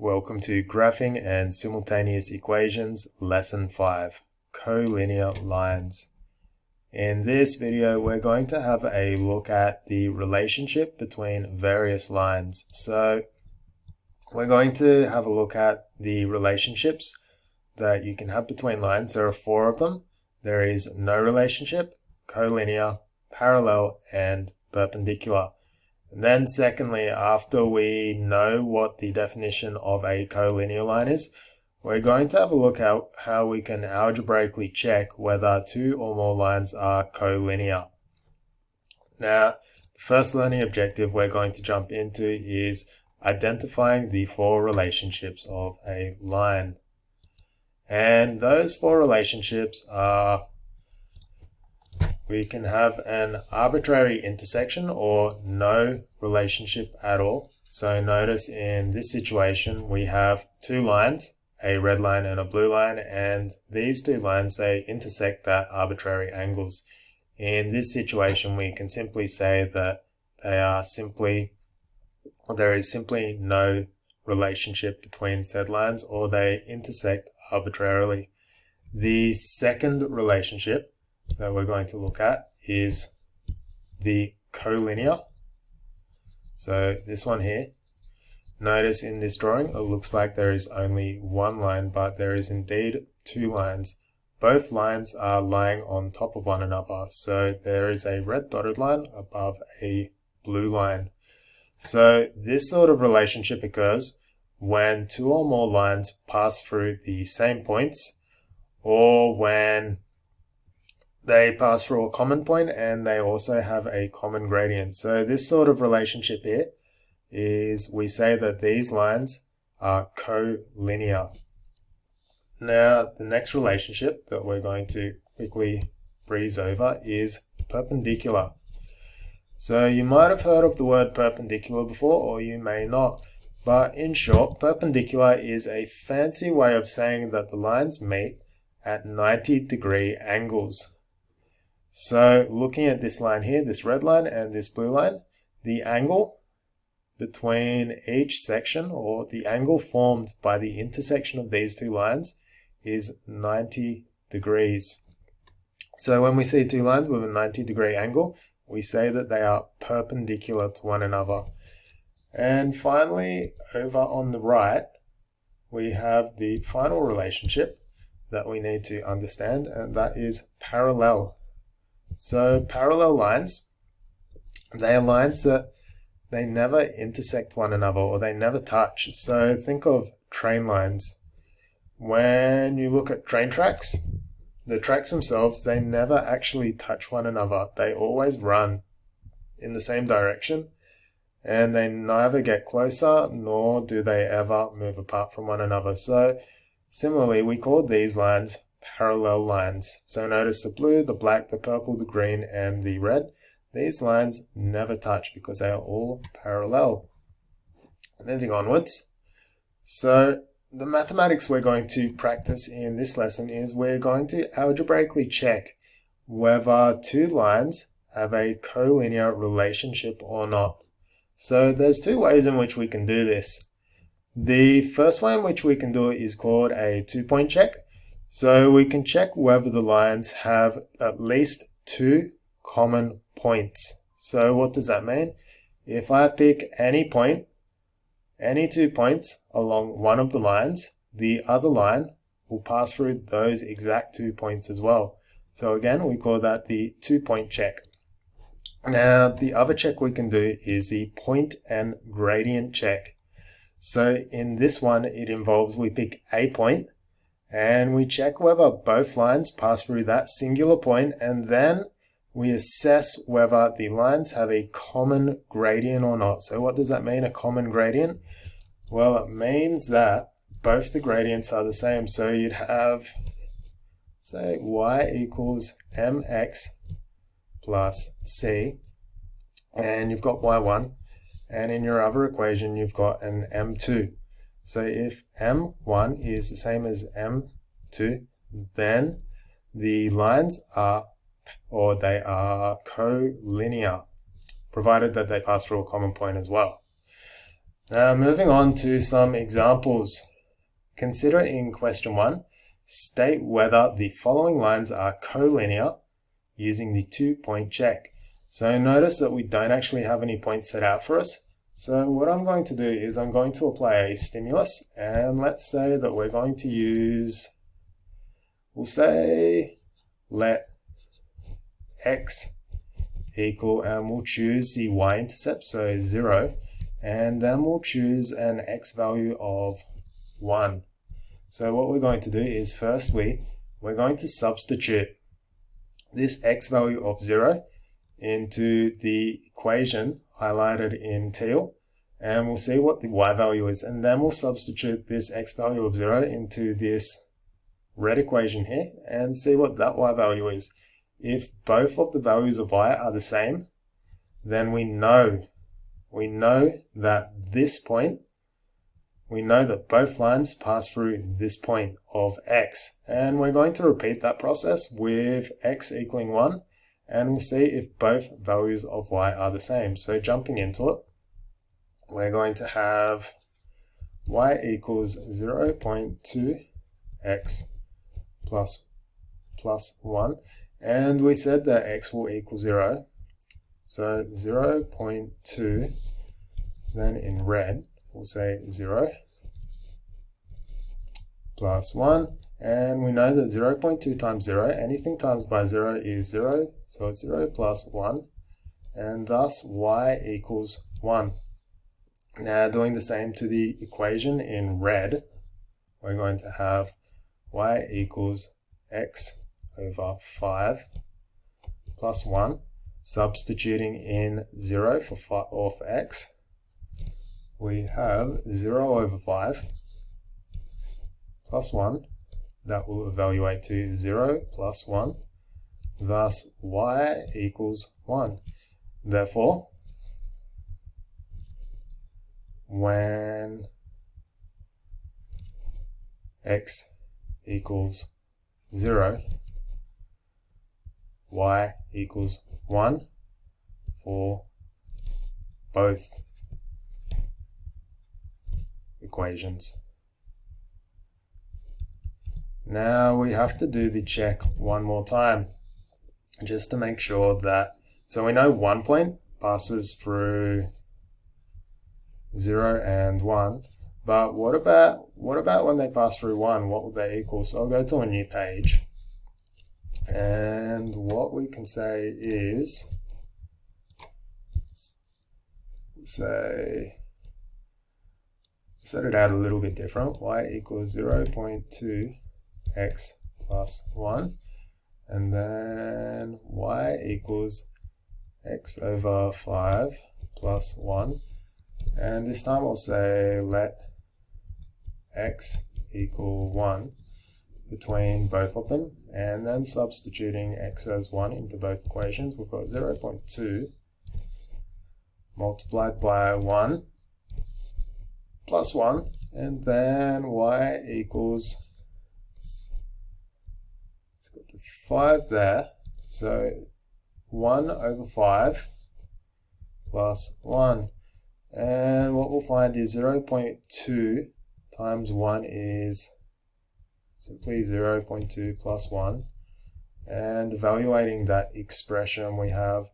Welcome to Graphing and Simultaneous Equations, Lesson 5, Collinear Lines. In this video, we're going to have a look at the relationship between various lines. So, we're going to have a look at the relationships that you can have between lines. There are 4 of them. There is no relationship, collinear, parallel, and perpendicular. And then secondly, after we know what the definition of a collinear line is, we're going to have a look at how we can algebraically check whether 2 or more lines are collinear. Now, the first learning objective we're going to jump into is identifying the 4 relationships of a line. And those 4 relationships are: we can have an arbitrary intersection or no relationship at all. So notice in this situation we have 2 lines, a red line and a blue line, and these 2 lines, they intersect at arbitrary angles. In this situation we can simply say that there is simply no relationship between said lines, or they intersect arbitrarily. The second relationship that we're going to look at is the collinear. So this one here, notice in this drawing it looks like there is only 1 line, but there is indeed 2 lines. Both lines are lying on top of one another, so there is a red dotted line above a blue line. So this sort of relationship occurs when 2 or more lines pass through the same points, or when they pass through a common point and they also have a common gradient. So this sort of relationship here is, we say that these lines are collinear. Now, the next relationship that we're going to quickly breeze over is perpendicular. So you might have heard of the word perpendicular before, or you may not. But in short, perpendicular is a fancy way of saying that the lines meet at 90-degree angles. So looking at this line here, this red line and this blue line, the angle between each section, or the angle formed by the intersection of these 2 lines, is 90 degrees. So when we see 2 lines with a 90-degree angle, we say that they are perpendicular to one another. And finally, over on the right, we have the final relationship that we need to understand, and that is parallel. So parallel lines, they are lines that they never intersect one another, or they never touch. So think of train lines. When you look at train tracks, the tracks themselves, they never actually touch one another. They always run in the same direction, and they neither get closer nor do they ever move apart from one another. So similarly, we call these lines parallel lines. So notice the blue, the black, the purple, the green, and the red. These lines never touch because they are all parallel. Moving onwards. So the mathematics we're going to practice in this lesson is we're going to algebraically check whether 2 lines have a collinear relationship or not. So there's 2 ways in which we can do this. The first way in which we can do it is called a 2-point check. So we can check whether the lines have at least 2 common points. So what does that mean? If I pick any point, any 2 points along one of the lines, the other line will pass through those exact 2 points as well. So again, we call that the 2-point check. Now, the other check we can do is the point and gradient check. So in this one, it involves we pick a point and we check whether both lines pass through that singular point, and then we assess whether the lines have a common gradient or not. So what does that mean, a common gradient? Well, it means that both the gradients are the same. So you'd have, say, y equals mx plus c, and you've got y1, and in your other equation you've got an m2. So if m1 is the same as m2, then the lines are, or they are collinear, provided that they pass through a common point as well. Now moving on to some examples. Consider in question 1, state whether the following lines are collinear using the 2-point check. So notice that we don't actually have any points set out for us. So what I'm going to do is I'm going to apply a stimulus, and let's say that we're going to use, we'll say let x equal, and we'll choose the y-intercept, so 0, and then we'll choose an x value of 1. So what we're going to do is, firstly, we're going to substitute this x value of 0 into the equation highlighted in teal, and we'll see what the y value is, and then we'll substitute this x value of 0 into this red equation here and see what that y value is. If both of the values of y are the same, then we know that this point, we know that both lines pass through this point of x, and we're going to repeat that process with x equaling 1, and we'll see if both values of y are the same. So jumping into it, we're going to have y equals 0.2x plus 1, and we said that x will equal 0, so 0.2, then in red we'll say 0 plus 1, and we know that 0.2 times 0, anything times by 0 is 0, so it's 0 plus 1, and thus y equals 1. Now doing the same to the equation in red, we're going to have y equals x over 5 plus 1, substituting in 0 for x, we have 0 over 5 plus 1, that will evaluate to 0 plus 1, thus y equals 1. Therefore, when x equals 0, y equals 1 for both equations. Now we have to do the check one more time, just to make sure that, so we know 1 point passes through 0 and 1, but what about when they pass through 1, what will they equal? So I'll go to a new page, and what we can say is, say, set it out a little bit different, y equals 0.2 x plus 1, and then y equals x over 5 plus 1, and this time I'll say let x equal 1 between both of them, and then substituting x as 1 into both equations, we've got 0.2 multiplied by 1 plus 1, and then y equals, it's got the 5 there, so 1 over 5 plus 1, and what we'll find is 0.2 times 1 is simply 0.2 plus 1, and evaluating that expression we have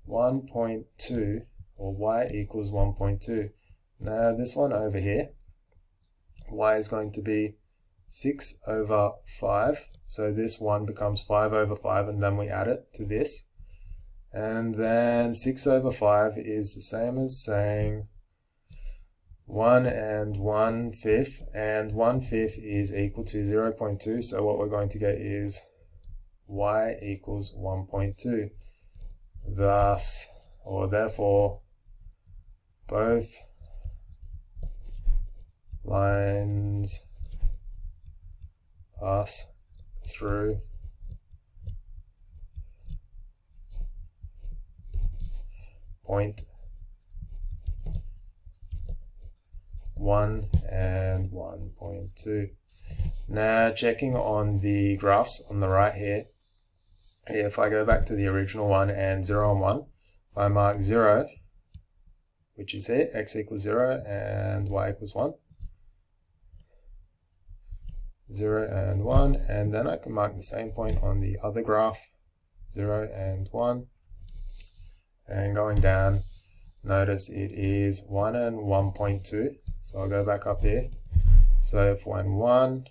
1.2, or y equals 1.2. Now this one over here, y is going to be 6 over 5, so this 1 becomes 5 over 5, and then we add it to this, and then 6 over 5 is the same as saying 1 and 1/5, and 1/5 is equal to 0.2, so what we're going to get is y equals 1.2. Thus, or therefore, both lines pass through point 1 and 1.2. Now checking on the graphs on the right here, if I go back to the original one and 0 and 1, if I mark 0, which is here, x equals 0 and y equals 1. 0 and 1, and then I can mark the same point on the other graph, 0 and 1. And going down, notice it is 1 and 1.2. So I'll go back up here. So if 1,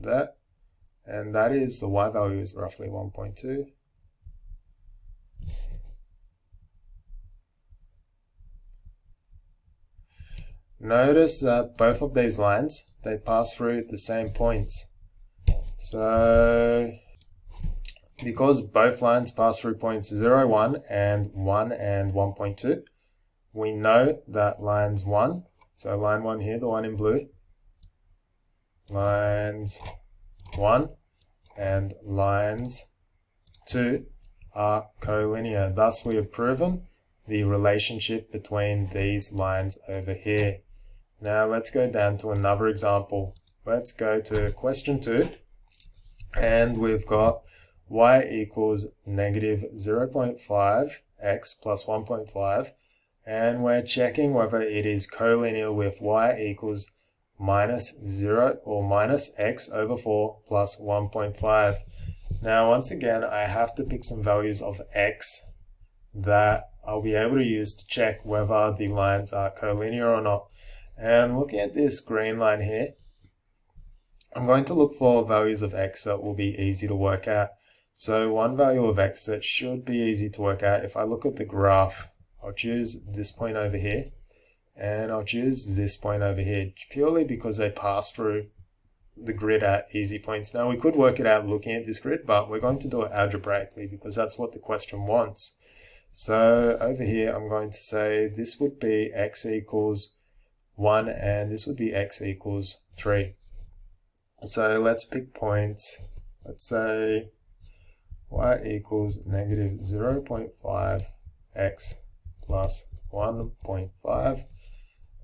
that, and that is the y value is roughly 1.2. Notice that both of these lines, they pass through the same points. So because both lines pass through points 0, 1 and 1.2, we know that lines 1, so line 1 here, the one in blue, lines 1 and lines 2 are collinear. Thus we have proven the relationship between these lines over here. Now let's go down to another example. Let's go to question 2, and we've got y equals negative 0.5x plus 1.5, and we're checking whether it is collinear with y equals minus 0 or minus x over 4 plus 1.5. Now once again, I have to pick some values of x that I'll be able to use to check whether the lines are collinear or not. And looking at this green line here, I'm going to look for values of x that will be easy to work out. So one value of x that should be easy to work out, if I look at the graph, I'll choose this point over here, and I'll choose this point over here, purely because they pass through the grid at easy points. Now we could work it out looking at this grid, but we're going to do it algebraically because that's what the question wants. So over here, I'm going to say this would be x equals 1 and this would be x equals 3. So let's pick points. Let's say y equals negative 0.5x plus 1.5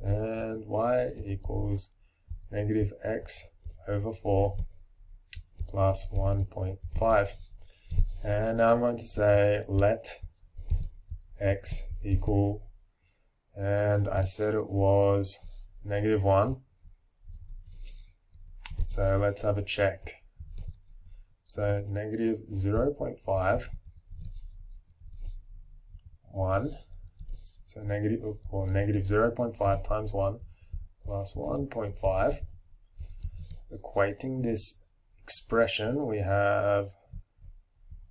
and y equals negative x over 4 plus 1.5. And now I'm going to say let x equal, and I said it was negative 1. So let's have a check. So negative 0.5, 1. So negative 0.5 times 1 plus 1.5. Equating this expression, we have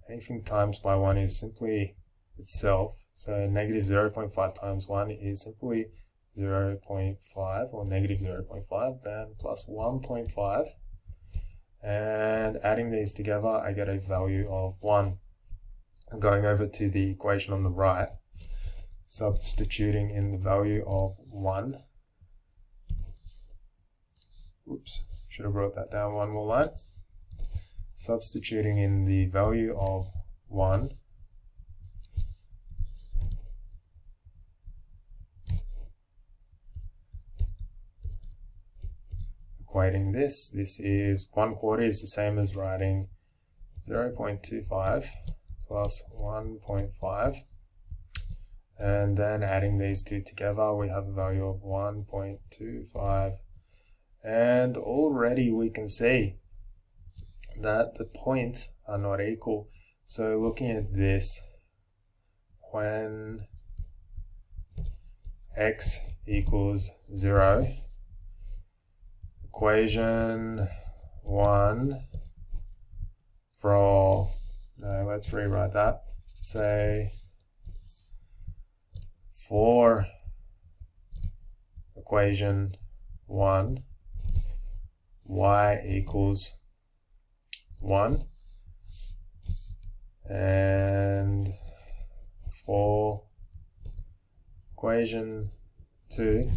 anything times by 1 is simply itself. So negative 0.5 times 1 is simply 0.5 or negative 0.5, then plus 1.5. And adding these together, I get a value of 1. I'm going over to the equation on the right, substituting in the value of 1. Oops, should have brought that down one more line. Substituting in the value of 1. Equating this is 1/4 is the same as writing 0.25 plus 1.5, and then adding these two together we have a value of 1.25, and already we can see that the points are not equal. So looking at this, when x equals 0, equation 1 for, let's rewrite that, say for equation 1, y equals 1, and for equation 2,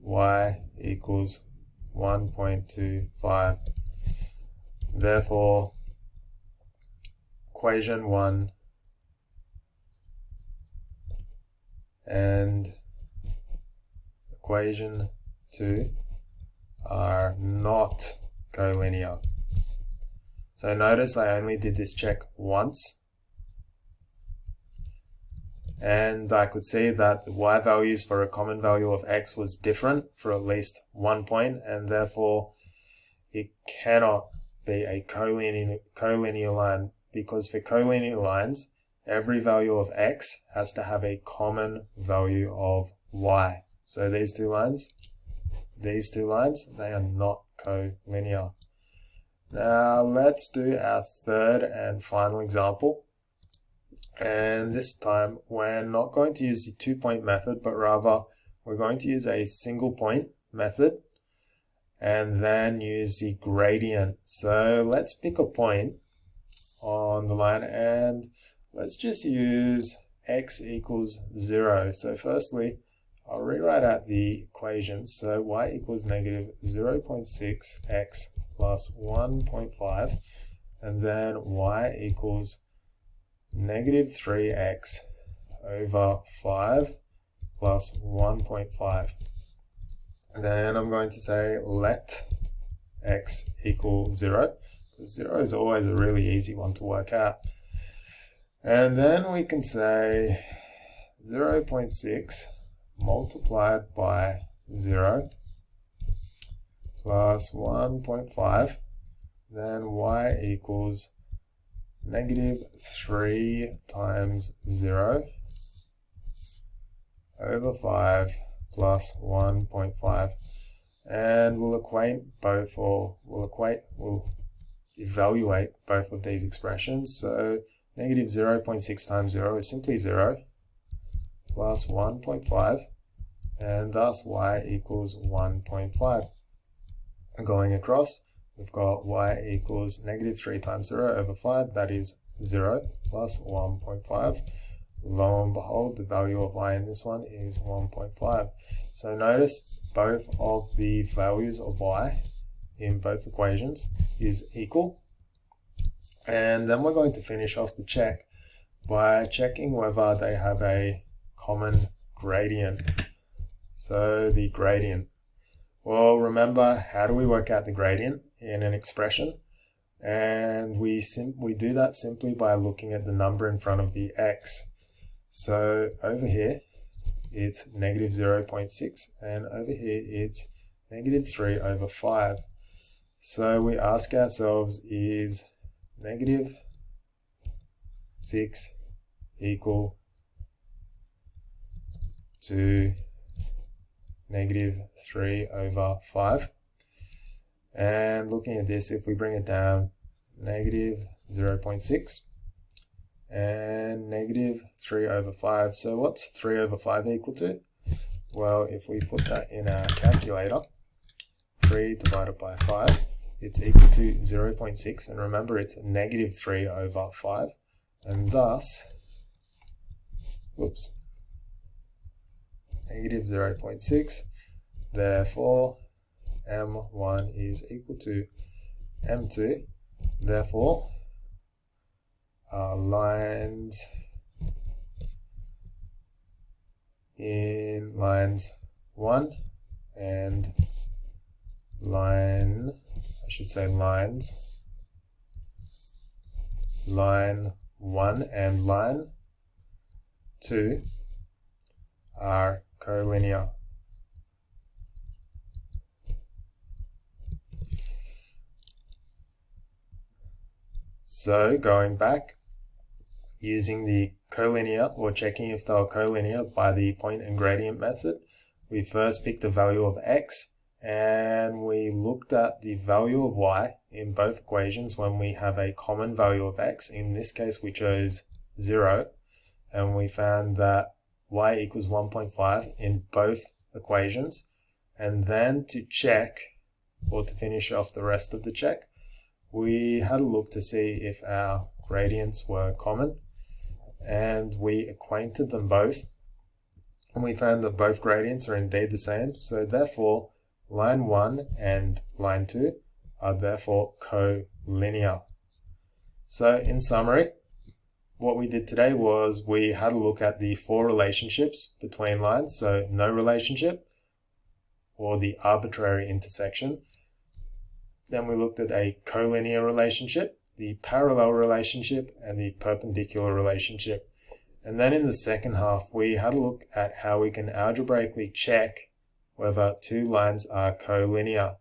y equals 1.25. Therefore, equation 1 and equation 2 are not collinear. So notice I only did this check once, and I could see that the y values for a common value of x was different for at least 1 point, and therefore it cannot be a collinear line, because for collinear lines, every value of x has to have a common value of y. So these two lines, they are not collinear. Now let's do our third and final example. And this time we're not going to use the 2-point method, but rather we're going to use a single point method and then use the gradient. So let's pick a point on the line and let's just use x equals 0. So firstly, I'll rewrite out the equation. So y equals negative 0.6x plus 1.5, and then y equals negative 3x over 5 plus 1.5. Then I'm going to say let x equal 0, because 0 is always a really easy one to work out. And then we can say 0.6 multiplied by 0 plus 1.5, then y equals negative 3 times 0 over 5 plus 1.5, and we'll evaluate both of these expressions. So negative 0.6 times 0 is simply 0 plus 1.5, and thus y equals 1.5. Going across, we've got y equals negative 3 times 0 over 5, that is 0 plus 1.5. Lo and behold, the value of y in this one is 1.5. So notice both of the values of y in both equations is equal. And then we're going to finish off the check by checking whether they have a common gradient. So the gradient. Well, remember, how do we work out the gradient in an expression? And we do that simply by looking at the number in front of the x. So over here, it's negative 0.6, and over here, it's negative 3 over 5. So we ask ourselves, is negative 6 equal to negative 3 over 5? And looking at this, if we bring it down, negative 0.6 and negative 3 over 5. So what's 3 over 5 equal to? Well, if we put that in our calculator, 3 divided by 5, it's equal to 0.6. And remember, it's negative 3 over 5. And thus, negative 0.6. Therefore, M1 is equal to M2. Therefore, lines in lines 1 and line 1 and line 2 are collinear. So going back, using the collinear, or checking if they are collinear by the point and gradient method, we first picked the value of x and we looked at the value of y in both equations when we have a common value of x. In this case, we chose 0, and we found that y equals 1.5 in both equations. And then to check, or to finish off the rest of the check, we had a look to see if our gradients were common, and we acquainted them both, and we found that both gradients are indeed the same. So therefore, line 1 and line 2 are therefore collinear. So in summary, what we did today was we had a look at the 4 relationships between lines. So no relationship, or the arbitrary intersection. Then we looked at a collinear relationship, the parallel relationship, and the perpendicular relationship. And then in the second half, we had a look at how we can algebraically check whether two lines are collinear.